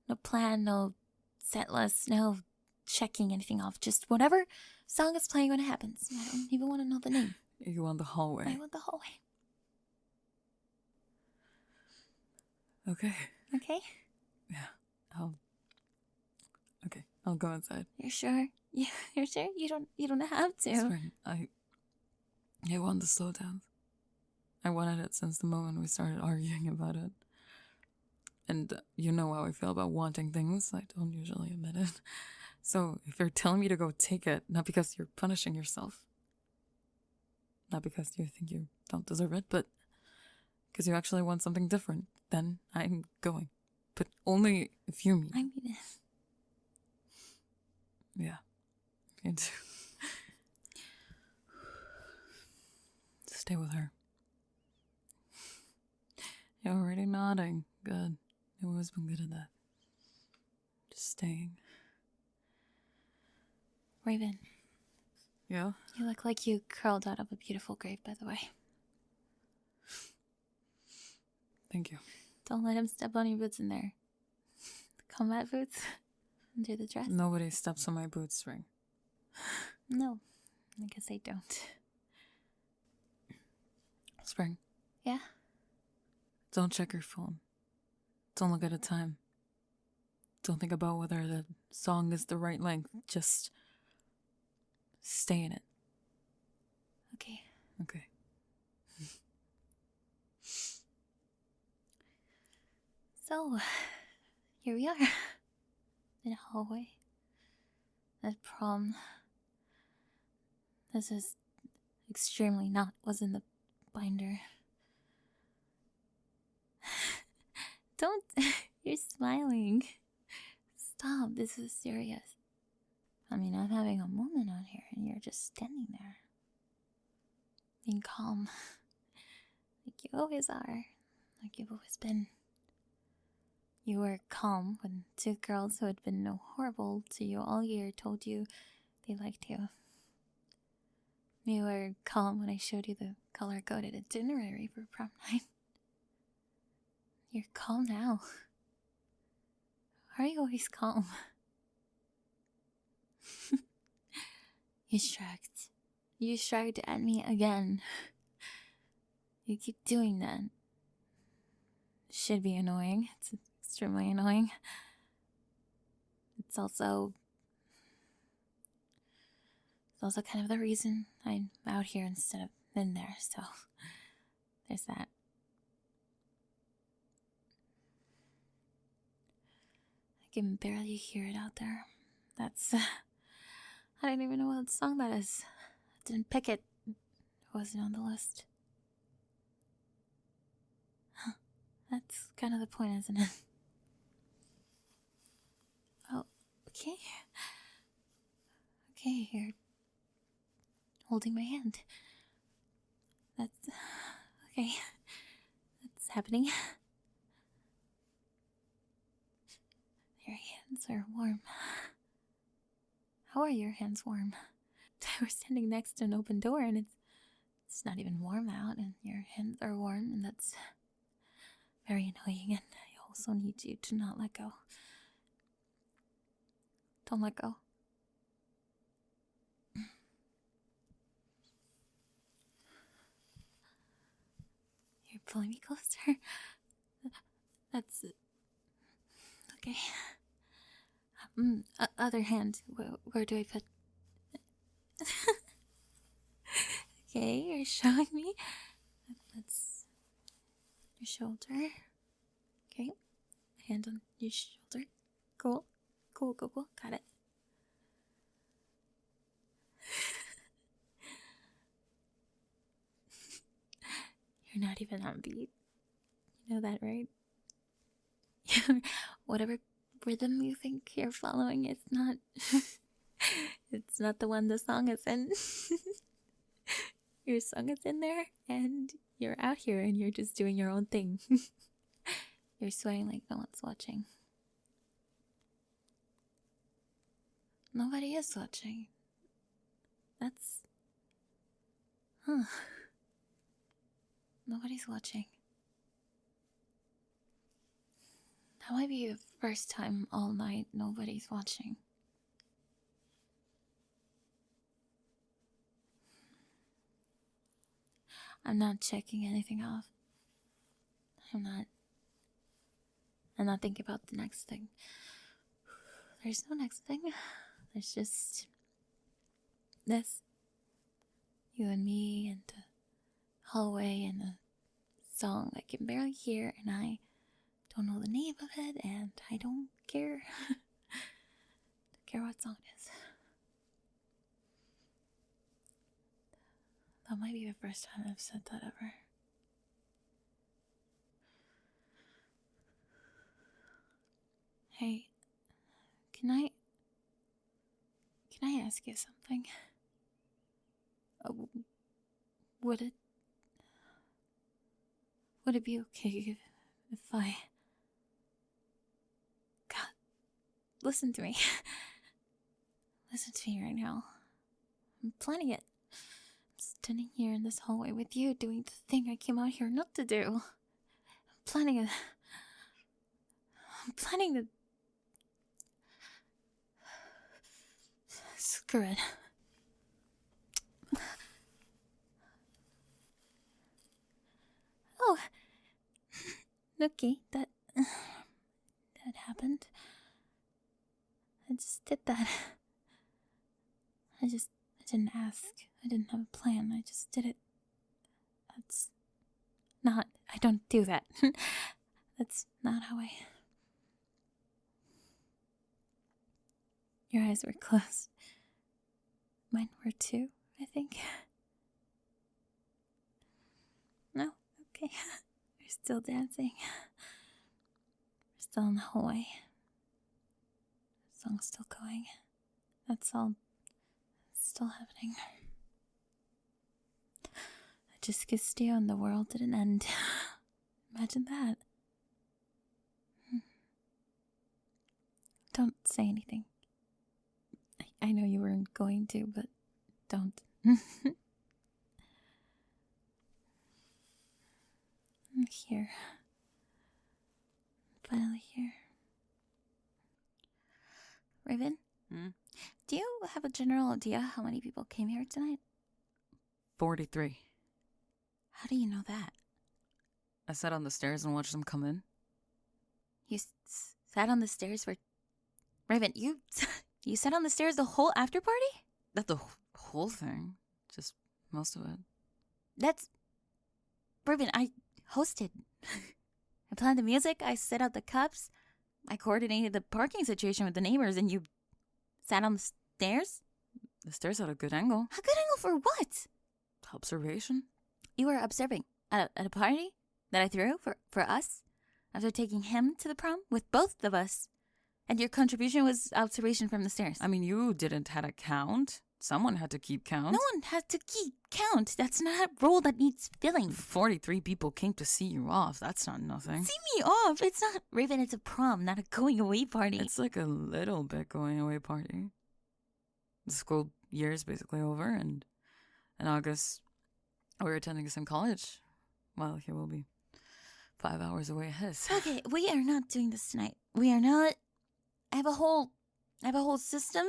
No plan, no set list, no checking anything off. Just whatever song is playing when it happens. I don't even want to know the name. You want the hallway. I want the hallway. Okay. Okay? Yeah. I'll go inside. You're sure? Yeah, you're sure? You don't have to. Spring, I want the slow dance. I wanted it since the moment we started arguing about it. And you know how I feel about wanting things. I don't usually admit it. So if you're telling me to go take it, not because you're punishing yourself, not because you think you don't deserve it, but because you actually want something different, then I'm going. But only if you mean. I mean it. Yeah. Me too. Stay with her. You're already nodding. Good. You've always been good at that. Just staying. Raven. Yeah? You look like you curled out of a beautiful grave, by the way. Thank you. Don't let him step on your boots in there. The combat boots under the dress. Nobody steps on my boots, Spring. No, I guess I don't. Spring. Yeah? Don't check your phone. Don't look at the time. Don't think about whether the song is the right length. Just stay in it. Okay. Okay. So, here we are. In a hallway. At prom. This is extremely not what's in the binder. Don't. You're smiling. Stop. This is serious. I mean, I'm having a moment out here, and you're just standing there. Being calm. Like you always are. Like you've always been. You were calm when two girls who had been horrible to you all year told you they liked you. You were calm when I showed you the color-coded itinerary for prom night. You're calm now. Why are you always calm? You shrugged. You shrugged at me again. You keep doing that. Should be annoying. It's extremely annoying. It's also kind of the reason I'm out here instead of in there, so there's that. I can barely hear it out there. That's... I don't even know what song that is. I didn't pick it. It wasn't on the list. Huh. That's kind of the point, isn't it? Oh, okay. Okay, you're holding my hand. That's... okay. That's happening. Your hands are warm. How are your hands warm? We're standing next to an open door and it's not even warm out and your hands are warm and that's very annoying and I also need you to not let go. Don't let go. pulling me closer. That's okay. Other hand. Where do I put? Okay, you're showing me. That's your shoulder. Okay, hand on your shoulder. Cool. Got it. You're not even on beat. You know that, right? Whatever rhythm you think you're following, it's not. It's not the one the song is in. Your song is in there, and you're out here, and you're just doing your own thing. You're swaying like no one's watching. Nobody is watching. That's... Huh. Nobody's watching. That might be the first time all night nobody's watching. I'm not checking anything off. I'm not thinking about the next thing. There's no next thing. There's just this. You and me and the hallway and the song I can barely hear, and I don't know the name of it, and I don't care. Don't care what song it is. That might be the first time I've said that ever. Hey, can I ask you something? Would it be okay if I... God, listen to me. Listen to me right now. I'm planning it. I'm standing here in this hallway with you, doing the thing I came out here not to do. I'm planning it. I'm planning to... Screw it. Oh, Nookie, that happened. I just did that. I didn't ask. I didn't have a plan. I just did it. That's not... I don't do that. That's not how I... Your eyes were closed. Mine were too, I think. No? Okay. We're still dancing. We're still in the hallway. The song's still going. That's all. It's still happening. I just kissed you and the world didn't end. Imagine that. Don't say anything. I know you weren't going to, but don't. I'm here. I'm finally here. Raven? Do you have a general idea how many people came here tonight? 43. How do you know that? I sat on the stairs and watched them come in. You sat on the stairs for... Raven, you sat on the stairs the whole after party? Not the whole thing. Just most of it. That's... Raven, I hosted. I planned the music, I set out the cups, I coordinated the parking situation with the neighbors, and you sat on the stairs? The stairs had a good angle. A good angle for what? Observation. You were observing at a party that I threw for us after taking him to the prom with both of us. And your contribution was observation from the stairs. I mean, you didn't had a count. Someone had to keep count. No one had to keep count. That's not a role that needs filling. 43 people came to see you off. That's not nothing. See me off? It's not... Raven, it's a prom, not a going away party. It's like a little bit going away party. The school year is basically over, and in August, we're attending the same college. Well, he will be 5 hours away ahead. Okay, we are not doing this tonight. We are not... I have a whole system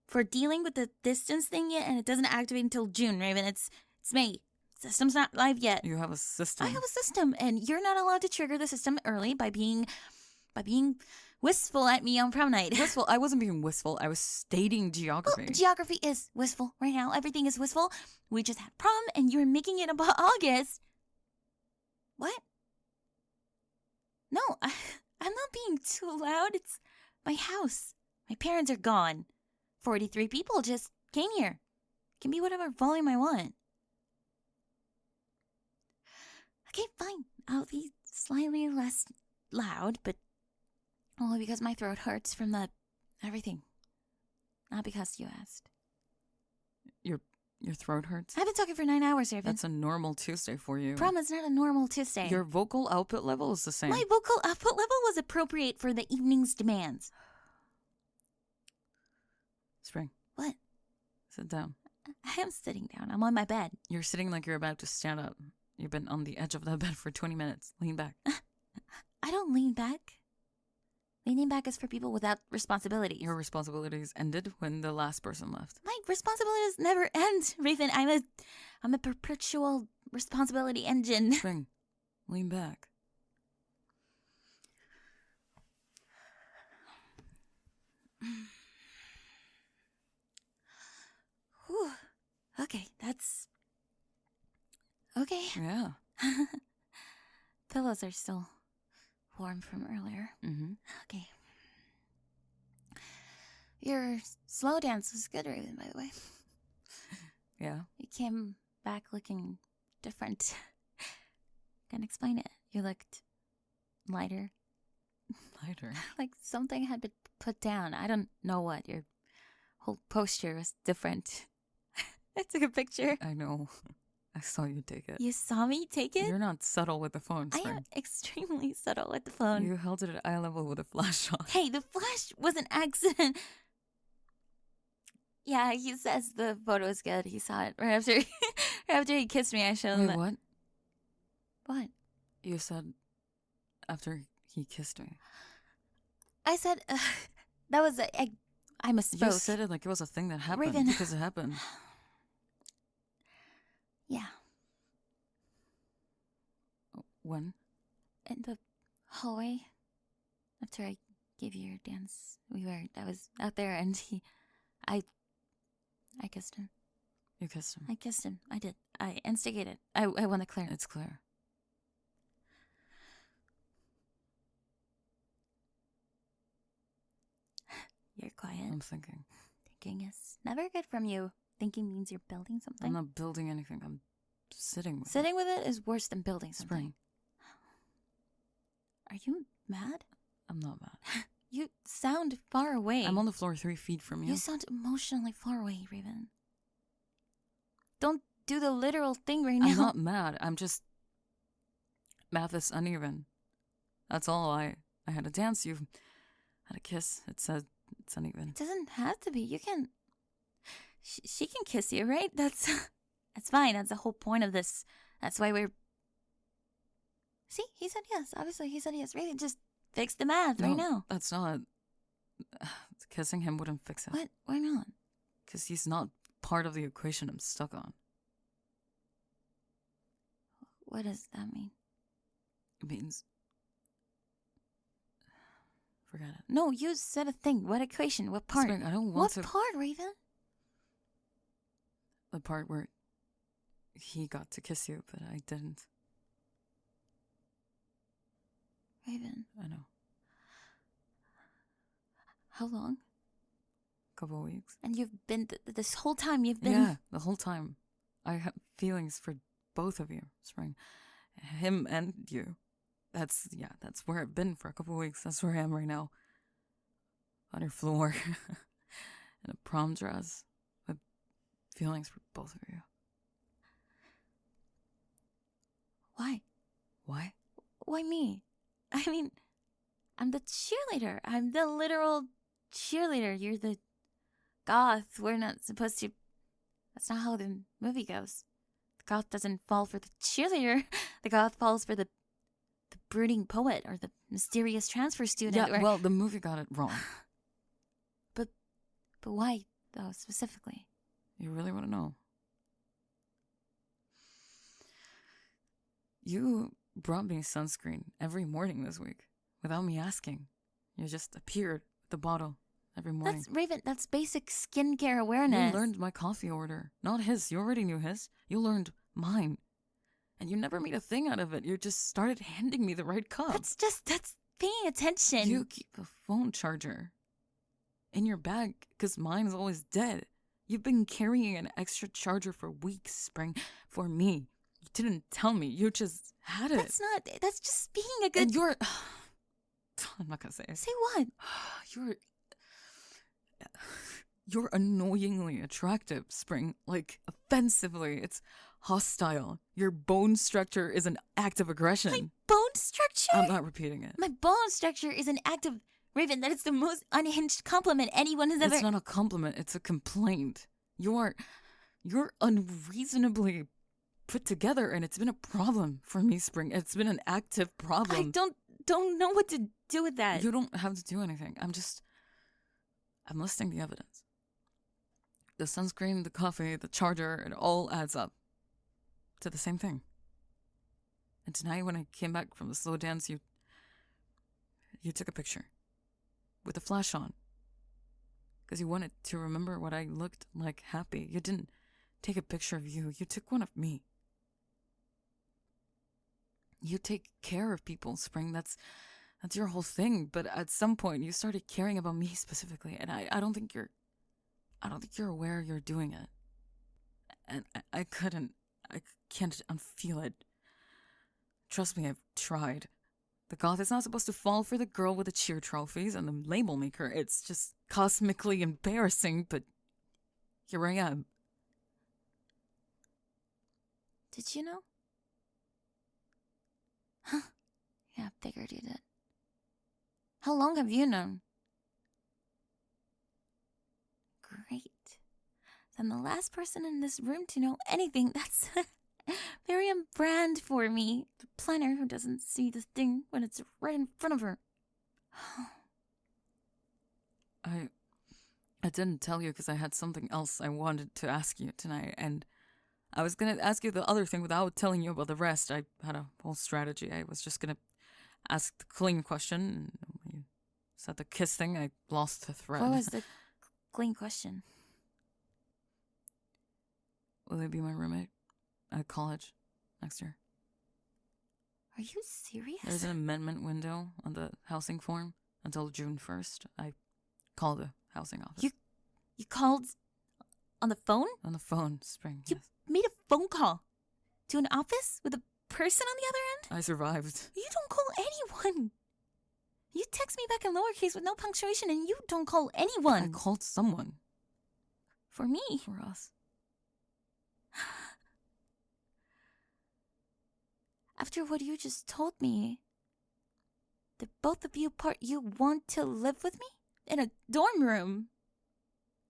for dealing with the distance thing yet, and it doesn't activate until June, Raven. It's May. system's not live yet. You have a system. I have a system, and you're not allowed to trigger the system early by being wistful at me on prom night. Wistful? I wasn't being wistful. I was stating geography. Well, geography is wistful right now. Everything is wistful. We just had prom, and you're making it about August. What? No, I'm not being too loud. It's my house. My parents are gone. 43 people just came here. It can be whatever volume I want. Okay, fine. I'll be slightly less loud, but only because my throat hurts from the everything. Not because you asked. Your throat hurts? I've been talking for 9 hours, Raven. That's a normal Tuesday for you. Prom is not a normal Tuesday. Your vocal output level is the same. My vocal output level was appropriate for the evening's demands. Spring. What? Sit down. I am sitting down. I'm on my bed. You're sitting like you're about to stand up. You've been on the edge of that bed for 20 minutes. Lean back. I don't lean back. Leaning back is for people without responsibilities. Your responsibilities ended when the last person left. My responsibilities never end, Raven. I'm a perpetual responsibility engine. Spring. Lean back. Whew. Okay, that's... Okay. Yeah. Pillows are still warm from earlier. Mm-hmm. Okay. Your slow dance was good, Raven, by the way. Yeah. You came back looking different. Can't explain it. You looked lighter. Lighter. Like something had been put down. I don't know what. Your whole posture was different. I took a picture. I know. I saw you take it. You saw me take it? You're not subtle with the phone, I Spring. am extremely subtle with the phone. You held it at eye level with a flash on. Hey, the flash was an accident. Yeah, he says the photo is good. He saw it right after, right after he kissed me. I showed him Wait, that. what? What? You said after he kissed me. I said that was I misspoke. You said it like it was a thing that happened Raven. because it happened. Yeah, When? in the hallway after I gave you your dance. I was out there, and I kissed him. You kissed him. I kissed him. I did. I instigated. I want to clear. It's clear. You're quiet. I'm thinking. Thinking is never good from you. Thinking means you're building something. I'm not building anything. I'm sitting with Sitting with it is worse than building it. something. Spring. Are you mad? I'm not mad. You sound far away. I'm on the floor 3 feet from you. You sound emotionally far away, Raven. Don't do the literal thing right now. I'm not mad. I'm just... Math is uneven. That's all. I had a dance. You had a kiss. It said it's uneven. It doesn't have to be. You can... She can kiss you, right? That's fine. That's the whole point of this. That's why we're... See? He said yes. Obviously, he said yes. Raven, just fix the math right now. That's not... Kissing him wouldn't fix it. What? Why not? Because he's not part of the equation I'm stuck on. What does that mean? It means... Forget it. No, you said a thing. What equation? What part? Spring, I don't want What to... part, Raven? The part where he got to kiss you, but I didn't. Raven, I know. how long? Couple of weeks. And you've been, this whole time you've been... Yeah, the whole time. I have feelings for both of you, Spring. Him and you. That's where I've been for a couple of weeks. That's where I am right now. On your floor. In a prom dress. With feelings for both of you. Why? Why? Why me? I mean, I'm the cheerleader. I'm the literal cheerleader. You're the goth. We're not supposed to... That's not how the movie goes. The goth doesn't fall for the cheerleader. The goth falls for the brooding poet or the mysterious transfer student. Yeah, well, the movie got it wrong. But why, though, specifically? You really want to know? You brought me sunscreen every morning this week without me asking. You just appeared with the bottle every morning. Raven, that's basic skincare awareness. You learned my coffee order, not his. You already knew his. You learned mine. And you never made a thing out of it. You just started handing me the right cup. That's paying attention. You keep a phone charger in your bag because mine is always dead. You've been carrying an extra charger for weeks, Spring, for me. You didn't tell me. You just had it. That's just being a good... And you're... I'm not gonna say it. Say what? You're annoyingly attractive, Spring. Like, offensively. It's hostile. Your bone structure is an act of aggression. My bone structure? I'm not repeating it. My bone structure is an act of... Raven, that is the most unhinged compliment anyone has ever... It's not a compliment. It's a complaint. You're unreasonably put together, and it's been a problem for me, Spring. It's been an active problem. I don't know what to do with that. You don't have to do anything. I'm listing the evidence. The sunscreen, the coffee, the charger, it all adds up to the same thing. And tonight when I came back from the slow dance, you took a picture with the flash on. Because you wanted to remember what I looked like happy. You didn't take a picture of you. You took one of me. You take care of people, Spring. That's your whole thing. But at some point, you started caring about me specifically, and I don't think you're aware you're doing it. And I can't unfeel it. Trust me, I've tried. The goth is not supposed to fall for the girl with the cheer trophies and the label maker. It's just cosmically embarrassing, but here I am. Did you know? Huh. Yeah, I figured you did. How long have you known? Great. I'm the last person in this room to know anything. That's very on brand for me. The planner who doesn't see the thing when it's right in front of her. I didn't tell you because I had something else I wanted to ask you tonight, and I was going to ask you the other thing without telling you about the rest. I had a whole strategy. I was just going to ask the clean question. When you said the kiss thing, I lost the thread. What was the clean question? Will they be my roommate at college next year? Are you serious? There's an amendment window on the housing form until June 1st. I called the housing office. You called on the phone? On the phone, Spring. You yes. made a phone call to an office with a person on the other end? I survived. You don't call anyone. You text me back in lowercase with no punctuation and you don't call anyone. I called someone. For me? For us. After what you just told me, the both of you want to live with me? In a dorm room?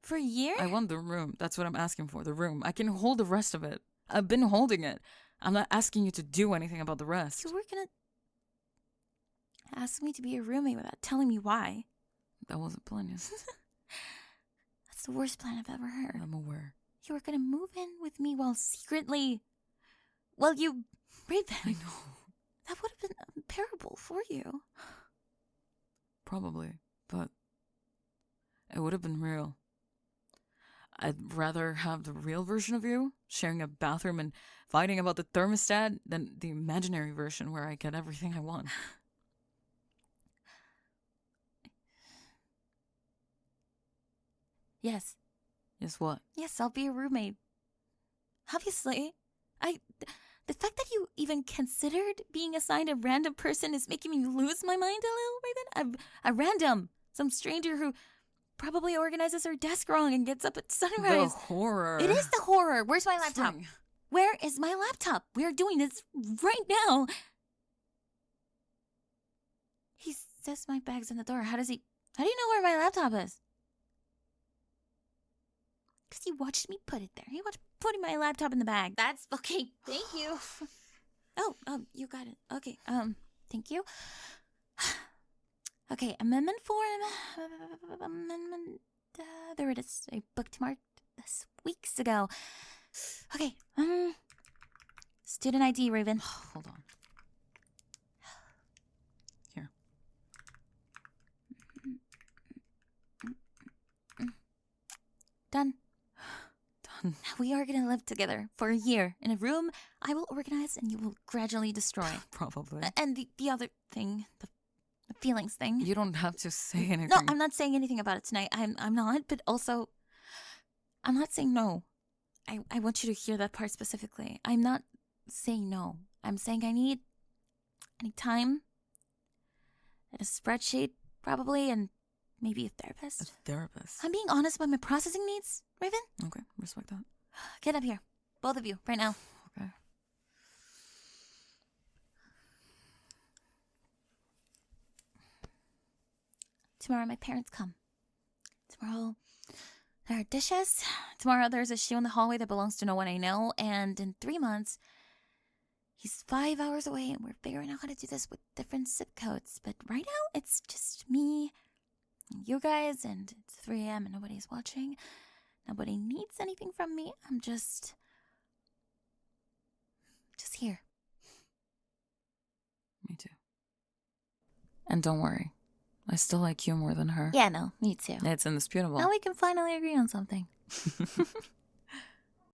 For a year? I want the room. That's what I'm asking for, the room. I can hold the rest of it. I've been holding it. I'm not asking you to do anything about the rest. You were gonna ask me to be a roommate without telling me why. That wasn't planned. Yes. That's the worst plan I've ever heard. I'm aware. You were gonna move in with me while secretly... Well, you... Raven. I know. That would have been unbearable for you. Probably, but it would have been real. I'd rather have the real version of you, sharing a bathroom and fighting about the thermostat, than the imaginary version where I get everything I want. Yes. Yes, what? Yes, I'll be a roommate. Obviously. The fact that you even considered being assigned a random person is making me lose my mind a little, Raven. A random. Some stranger who probably organizes her desk wrong and gets up at sunrise. The horror. It is the horror. Where's my laptop? Spring. Where is my laptop? We are doing this right now. He says my bag's in the door. How do you know where my laptop is? Because he watched me put it there. He watched putting my laptop in the bag. That's okay. Thank you. Oh, you got it. Okay, thank you. Okay, amendment form. Amendment. There it is. I bookmarked this weeks ago. Okay, Student ID, Raven. Hold on. Here. Done. Done. We are gonna live together for a year in a room I will organize and you will gradually destroy. Probably. And the other thing, the feelings thing. You don't have to say anything. No, I'm not saying anything about it tonight. I'm not, but also, I'm not saying no. I want you to hear that part specifically. I'm not saying no. I'm saying I need time and a spreadsheet, probably, and maybe a therapist. A therapist. I'm being honest about my processing needs, Raven. Okay, respect that. Get up here. Both of you, right now. Okay. Tomorrow my parents come. Tomorrow there are dishes. Tomorrow there's a shoe in the hallway that belongs to no one I know. And in 3 months, he's 5 hours away and we're figuring out how to do this with different zip codes. But right now, it's just me and you guys, and it's 3 a.m. and nobody's watching. Nobody needs anything from me. I'm just here. Me too. And don't worry. I still like you more than her. Yeah, no, me too. It's indisputable. Now we can finally agree on something.